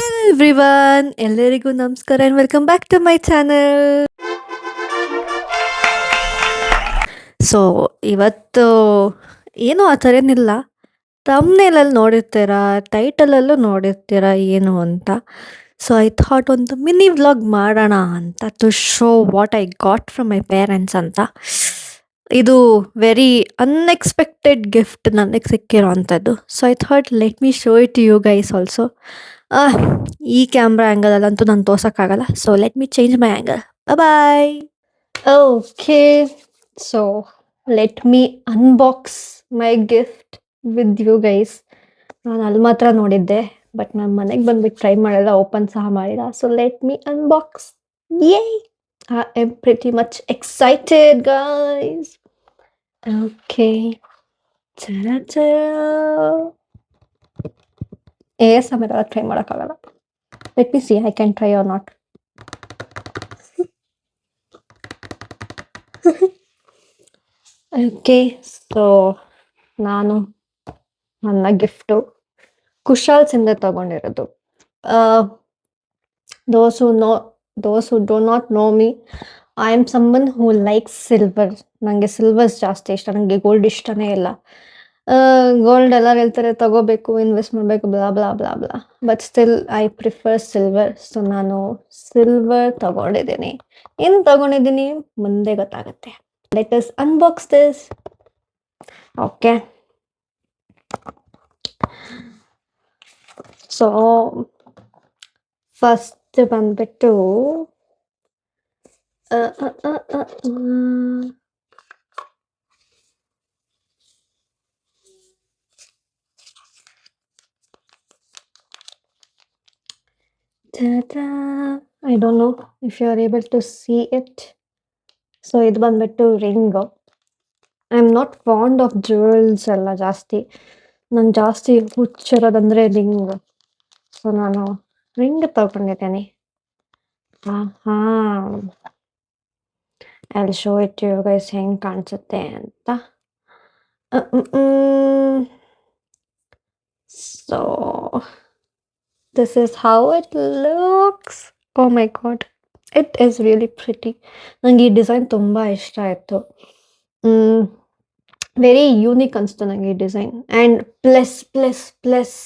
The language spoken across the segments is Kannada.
ಹೆಲೋ ಎವ್ರಿವನ್, ಎಲ್ಲರಿಗೂ ನಮಸ್ಕಾರ and welcome back to my channel. So ಇವತ್ತು ಏನೂ ಆ ಥರ ಏನಿಲ್ಲ. ತಮ್ನೇಲಲ್ಲಿ ನೋಡಿರ್ತೀರಾ, ಟೈಟಲಲ್ಲೂ ನೋಡಿರ್ತೀರಾ ಏನು ಅಂತ. ಸೊ ಐ ಥಾಟ್ ಒಂದು ಮಿನಿ ವ್ಲಾಗ್ ಮಾಡೋಣ ಅಂತ, to show what I got from my parents ಅಂತ. ಇದು ವೆರಿ ಅನ್ಎಕ್ಸ್ಪೆಕ್ಟೆಡ್ ಗಿಫ್ಟ್ ನನಗೆ ಸಿಕ್ಕಿರೋ ಅಂಥದ್ದು. So I thought let me show it you guys also. ಈ ಕ್ಯಾಮ್ರಾ ಆ್ಯಂಗಲಲ್ಲಂತೂ ನಾನು ತೋರ್ಸೋಕ್ಕಾಗಲ್ಲ. So let me change my angle. Bye. Okay, so let me unbox my gift with you guys. ನಾನು ಅಲ್ಲಿ ಮಾತ್ರ ನೋಡಿದ್ದೆ, ಬಟ್ ನಾನು ಮನೆಗೆ ಬಂದ್ಬಿಟ್ಟು ಟ್ರೈ ಮಾಡಿಲ್ಲ, ಓಪನ್ ಸಹ ಮಾಡಿಲ್ಲ. So let me unbox. ಯೇ, I am pretty much excited, guys. Okay. Ta-da-da. ASMR try ಮಾಡೋಕ್ಕಾಗಲ್ಲ. Let me see I can try or not. Okay, so ನಾನು ನನ್ನ ಗಿಫ್ಟು ಕುಶಾಲ್ಸಿಂದ ತಗೊಂಡಿರೋದು. those who do not know me, I am someone who likes silver. ನನಗೆ ಸಿಲ್ವರ್ಸ್ ಜಾಸ್ತಿ ಇಷ್ಟ, ನನಗೆ ಗೋಲ್ಡ್ ಇಷ್ಟನೇ ಇಲ್ಲ. ಗೋಲ್ಡ್ ಎಲ್ಲ ಹೇಳ್ತಾರೆ ತಗೋಬೇಕು, ಇನ್ವೆಸ್ಟ್ ಮಾಡಬೇಕು, blah blah blah blah, but still I prefer silver. So ನಾನು ಸಿಲ್ವರ್ ತಗೊಂಡಿದ್ದೀನಿ. ಏನು ತಗೊಂಡಿದ್ದೀನಿ ಮುಂದೆ ಗೊತ್ತಾಗುತ್ತೆ. Let us unbox this. Okay, so first ಬಂದ್ಬಿಟ್ಟು I don't know if you are able to see it. So ಇದು ಬಂದ್ಬಿಟ್ಟು ring. I am not fond of jewels ಎಲ್ಲ ಜಾಸ್ತಿ. ನಂಗೆ ಜಾಸ್ತಿ ಹುಚ್ಚಿರೋದಂದರೆ ರಿಂಗ್. ಸೊ ನಾನು ರಿಂಗ್ ತಗೊಂಡಿದ್ದೀನಿ. I will show it you guys ಹೆಂಗೆ ಕಾಣಿಸುತ್ತೆ ಅಂತ. So this is how it looks. Oh my god, it is really pretty. ನನಗೆ ಈ ಡಿಸೈನ್ ತುಂಬ ಇಷ್ಟ ಆಯಿತು. ವೆರಿ ಯೂನಿಕ್ ಅನಿಸ್ತು ನನಗೆ ಈ design. And plus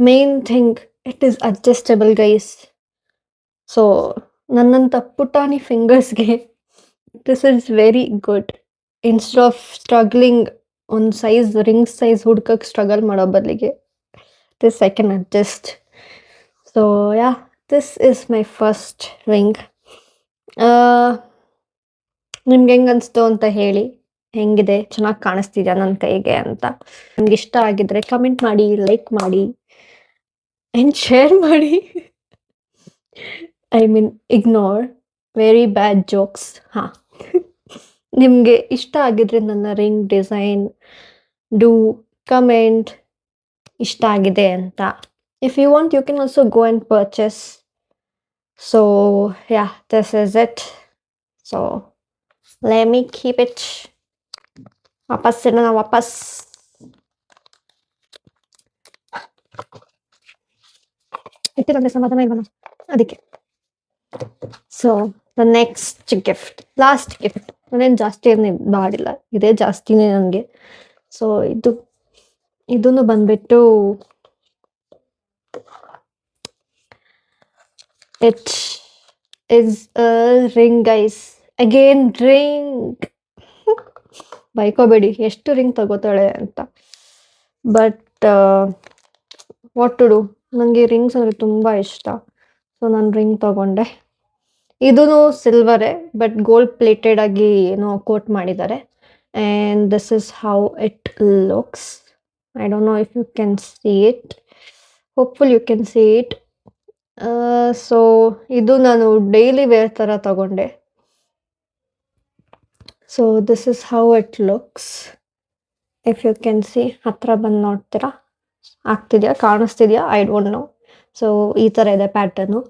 main thing, it is adjustable guys. So ನನ್ನಂಥ ಪುಟಾಣಿ ಫಿಂಗರ್ಸ್ಗೆ this is very good. Instead of struggling ಒಂದು ರಿಂಗ್ ಸೈಜ್ ಹುಡ್ಕಕ್ಕೆ ಸ್ಟ್ರಗಲ್ ಮಾಡೋ ಬದಲಿಗೆ this I can adjust. So yeah, this is my first ring. ನಿಮ್ಗೆ ಹೆಂಗೆ ಅನಿಸ್ತು ಅಂತ ಹೇಳಿ. ಹೆಂಗಿದೆ, ಚೆನ್ನಾಗಿ ಕಾಣಿಸ್ತಿದ್ಯಾ ನನ್ನ ಕೈಗೆ ಅಂತ. ನಿಮ್ಗೆ ಇಷ್ಟ ಆಗಿದ್ರೆ ಕಮೆಂಟ್ ಮಾಡಿ, ಲೈಕ್ ಮಾಡಿ ಆ್ಯಂಡ್ ಶೇರ್ ಮಾಡಿ. I mean ignore very bad jokes. ಹಾಂ, ನಿಮಗೆ ಇಷ್ಟ ಆಗಿದ್ರೆ ನನ್ನ ರಿಂಗ್ ಡಿಸೈನ್, ಡೂ ಕಮೆಂಟ್ ಇಷ್ಟ ಆಗಿದೆ ಅಂತ. If you want, you can also go and purchase. So yeah, this is it. So let me keep it. ವಾಪಸ್ ಇಟ್ಟಿರಂದ್ರೆ ಸಮಾಧಾನ ಇಲ್ವಲ್ಲ ಅದಕ್ಕೆ. So the next gift, last gift. ನಾನೇನು ಜಾಸ್ತಿ ಏನು ಮಾಡಿಲ್ಲ, ಇದೇ ಜಾಸ್ತಿನೇ ನನಗೆ. ಸೊ ಇದನ್ನು ಬಂದ್ಬಿಟ್ಟು it is a ring guys. Again ring. ಬೈಕೋಬೇಡಿ ಎಷ್ಟು ರಿಂಗ್ ತಗೋತಾಳೆ ಅಂತ. ಬಟ್ ವಾಟ್ ಟು ಡೂ, ನನಗೆ ರಿಂಗ್ಸ್ ಅಂದರೆ ತುಂಬ ಇಷ್ಟ. ಸೊ ನಾನು ರಿಂಗ್ ತಗೊಂಡೆ. ಇದೂ ಸಿಲ್ವರೇ, ಬಟ್ ಗೋಲ್ಡ್ ಪ್ಲೇಟೆಡ್ ಆಗಿ ಏನೋ ಕೋಟ್ ಮಾಡಿದ್ದಾರೆ. And this is how it looks. I don't know if you can see it. Hopeful you can see it. So ಇದು ನಾನು ಡೈಲಿ ವೇರ್ ಥರ ತಗೊಂಡೆ. So this is how it looks. If you can see, ಹತ್ರ ಬಂದು ನೋಡ್ತೀರಾ, ಕಾಣಿಸ್ತಿದ್ಯಾ ಐ ಡೋಂಟ್ ನೋ. ಸೊ ಈ ಥರ ಇದೆ ಪ್ಯಾಟರ್ನು.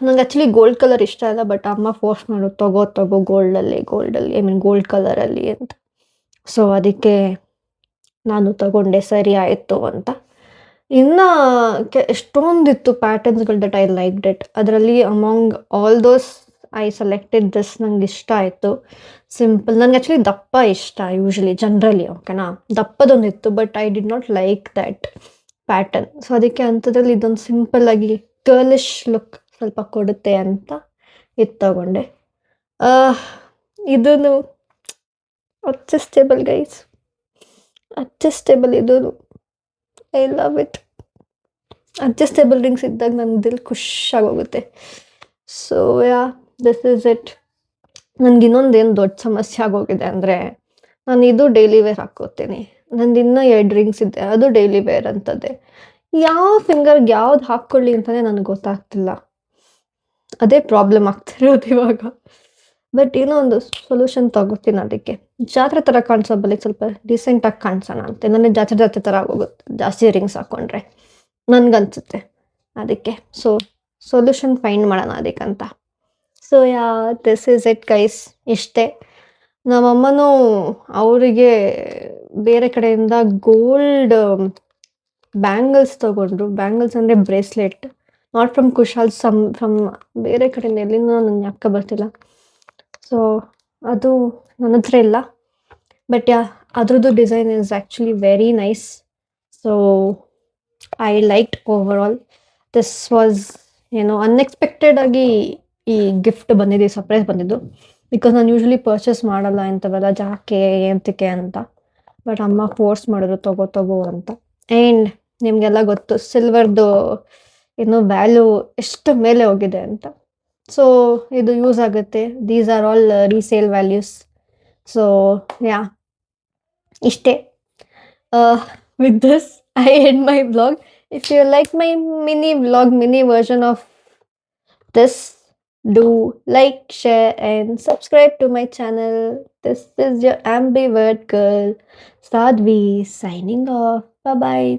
ನಂಗೆ ಆ್ಯಕ್ಚುಲಿ ಗೋಲ್ಡ್ ಕಲರ್ ಇಷ್ಟ ಇಲ್ಲ, ಬಟ್ ಅಮ್ಮ ಫೋರ್ಸ್ ಮಾಡೋದು ತಗೋ ಗೋಲ್ಡಲ್ಲಿ ಐ ಮೀನ್ ಗೋಲ್ಡ್ ಕಲರಲ್ಲಿ ಅಂತ. ಸೊ ಅದಕ್ಕೆ ನಾನು ತಗೊಂಡೆ, ಸರಿ ಆಯಿತು ಅಂತ. ಇನ್ನ ಎಷ್ಟೊಂದಿತ್ತು ಪ್ಯಾಟರ್ನ್ಸ್‌ಗಳು ದಟ್ ಐ ಲೈಕ್ಡ್ ಇಟ್. ಅದರಲ್ಲಿ among all those I selected this. ನಂಗೆ ಇಷ್ಟ ಆಯಿತು. ಸಿಂಪಲ್. ನನಗೆ ಆ್ಯಕ್ಚುಲಿ ದಪ್ಪ ಇಷ್ಟ ಯೂಶುವಲಿ ಜನರಲಿ ಓಕೆನಾ. ದಪ್ಪದೊಂದಿತ್ತು but I did not like that pattern. So ಅದಕ್ಕೆ ಅಂಥದ್ರಲ್ಲಿ ಇದೊಂದು ಸಿಂಪಲ್ ಆಗಿ ಗರ್ಲಿಶ್ ಲುಕ್ ಸ್ವಲ್ಪ ಕೊಡುತ್ತೆ ಅಂತ ಇದು ತಗೊಂಡೆ. ಇದೂನು ಅಡ್ಜಸ್ಟೇಬಲ್ ಗೈಸ್. ಅಡ್ಜಸ್ಟೇಬಲ್ ಇದೂನು. I love it. Adjustable rings ಇದ್ದಾಗ ನನ್ನ ದಿಲ್ ಖುಷಾಗೋಗುತ್ತೆ. So yeah this is it. ನನಗೆ ಇನ್ನೊಂದೇನು ದೊಡ್ಡ ಸಮಸ್ಯೆ ಆಗೋಗಿದೆ ಅಂದರೆ ನಾನು ಇದು ಡೈಲಿ ವೇರ್ ಹಾಕ್ಕೋತೀನಿ. ನಂದು ಇನ್ನೂ 2 ರಿಂಗ್ಸ್ ಇದೆ, ಅದು ಡೈಲಿ ವೇರ್ ಅಂತದೆ. ಯಾವ ಫಿಂಗರ್ಗೆ ಯಾವ್ದು ಹಾಕ್ಕೊಳ್ಳಿ ಅಂತಲೇ ನನಗೆ ಗೊತ್ತಾಗ್ತಿಲ್ಲ. ಅದೇ ಪ್ರಾಬ್ಲಮ್ ಆಗ್ತಿರೋದು ಇವಾಗ. ಬಟ್ ಏನೋ ಒಂದು ಸೊಲ್ಯೂಷನ್ ತಗೋತೀನಿ ಅದಕ್ಕೆ. ಜಾತ್ರೆ ಥರ ಕಾಣಿಸೋ ಬದಲಿಗೆ ಸ್ವಲ್ಪ ಡಿಸೆಂಟಾಗಿ ಕಾಣಿಸೋಣ ಅಂತ. ನನಗೆ ಜಾತ್ರೆ ಥರ ಆಗೋಗುತ್ತೆ ಜಾಸ್ತಿ ರಿಂಗ್ಸ್ ಹಾಕ್ಕೊಂಡ್ರೆ ನನಗನ್ಸುತ್ತೆ. ಅದಕ್ಕೆ ಸೊ ಸೊಲ್ಯೂಷನ್ ಫೈಂಡ್ ಮಾಡೋಣ ಅದಕ್ಕಂತ. So yeah this is it guys. ಇಷ್ಟೇ. ನಮ್ಮಮ್ಮನೂ ಅವರಿಗೆ ಬೇರೆ ಕಡೆಯಿಂದ ಗೋಲ್ಡ್ ಬ್ಯಾಂಗಲ್ಸ್ ತೊಗೊಂಡ್ರು. ಬ್ಯಾಂಗಲ್ಸ್ ಅಂದರೆ bracelet. Not from Kushal, from ಬೇರೆ ಕಡೆಯಿಂದ ಎಲ್ಲಿಂದ ನನಗೆ ಜ್ಞಾಪಕ ಬರ್ತಿಲ್ಲ. ಸೊ ಅದು ನನ್ನ ಹತ್ರ ಇಲ್ಲ. ಬಟ್ ಯಾ ಅದ್ರದ್ದು design is actually very nice. So I liked over all. This was unexpected ಆಗಿ ಈ ಗಿಫ್ಟ್ ಬಂದಿದ್ದು, ಸರ್ಪ್ರೈಸ್ ಬಂದಿದ್ದು. ಬಿಕಾಸ್ ನಾನು ಯೂಶ್ವಲಿ ಪರ್ಚೇಸ್ ಮಾಡಲ್ಲ ಇಂಥವೆಲ್ಲ ಜಾಕೆ ಏಂತಿಕೆ ಅಂತ. ಬಟ್ ಅಮ್ಮ ಫೋರ್ಸ್ ಮಾಡಿದ್ರು ತಗೋ ಅಂತ. ಆ್ಯಂಡ್ ನಿಮಗೆಲ್ಲ ಗೊತ್ತು ಸಿಲ್ವರ್ದು ವ್ಯಾಲ್ಯೂ ಎಷ್ಟು ಮೇಲೆ ಹೋಗಿದೆ ಅಂತ. ಸೊ ಇದು ಯೂಸ್ ಆಗುತ್ತೆ. These are all resale values. So yeah ಇಷ್ಟೇ. With this I end my vlog. If you like my mini vlog, mini version of this, do like, share and subscribe to my channel. This is your ambivert girl, Sadhvi, signing off. Bye bye.